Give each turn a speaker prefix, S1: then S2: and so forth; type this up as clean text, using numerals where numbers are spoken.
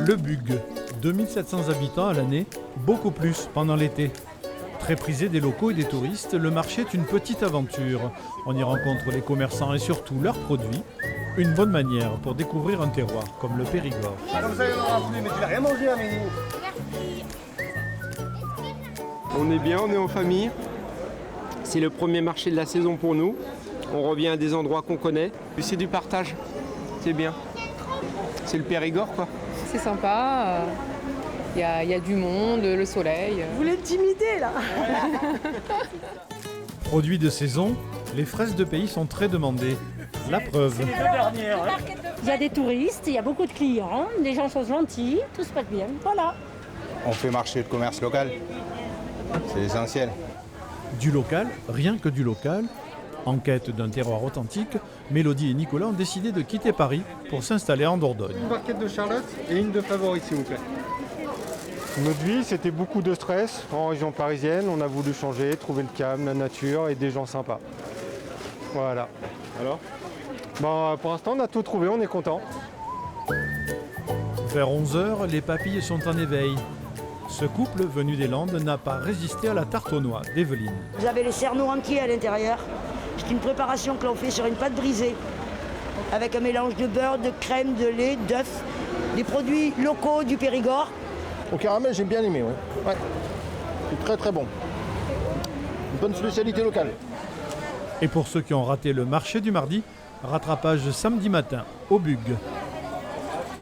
S1: Le Bug, 2700 habitants à l'année, beaucoup plus pendant l'été. Très prisé des locaux et des touristes, le marché est une petite aventure. On y rencontre les commerçants et surtout leurs produits. Une bonne manière pour découvrir un terroir comme le Périgord.
S2: Comme ça, il n'y en aura plus, mais tu n'as rien mangé à midi.
S3: On est bien, on est en famille. C'est le premier marché de la saison pour nous. On revient à des endroits qu'on connaît. Puis c'est du partage, c'est bien. C'est le Périgord, quoi.
S4: C'est sympa, il y a du monde, le soleil.
S5: Vous voulez intimider là?
S1: Produits de saison, les fraises de pays sont très demandées. La preuve.
S5: Il y a des touristes, il y a beaucoup de clients, les gens sont gentils, tout se passe bien. Voilà.
S6: On fait marcher le commerce local, c'est essentiel.
S1: Du local, rien que du local. En quête d'un terroir authentique, Mélodie et Nicolas ont décidé de quitter Paris pour s'installer en Dordogne.
S2: Une barquette de Charlotte et une de favori, s'il vous plaît. Notre vie, c'était beaucoup de stress en région parisienne. On a voulu changer, trouver le calme, la nature et des gens sympas. Voilà. Alors pour l'instant, on a tout trouvé, on est content.
S1: Vers 11h, les papilles sont en éveil. Ce couple venu des Landes n'a pas résisté à la tarte aux noix d'Evelyne.
S7: Vous avez les cerneaux entiers à l'intérieur. C'est une préparation que l'on fait sur une pâte brisée avec un mélange de beurre, de crème, de lait, d'œufs, des produits locaux du Périgord.
S6: Au caramel, j'ai bien aimé, ouais. C'est très très bon. Une bonne spécialité locale.
S1: Et pour ceux qui ont raté le marché du mardi, rattrapage samedi matin au Bug.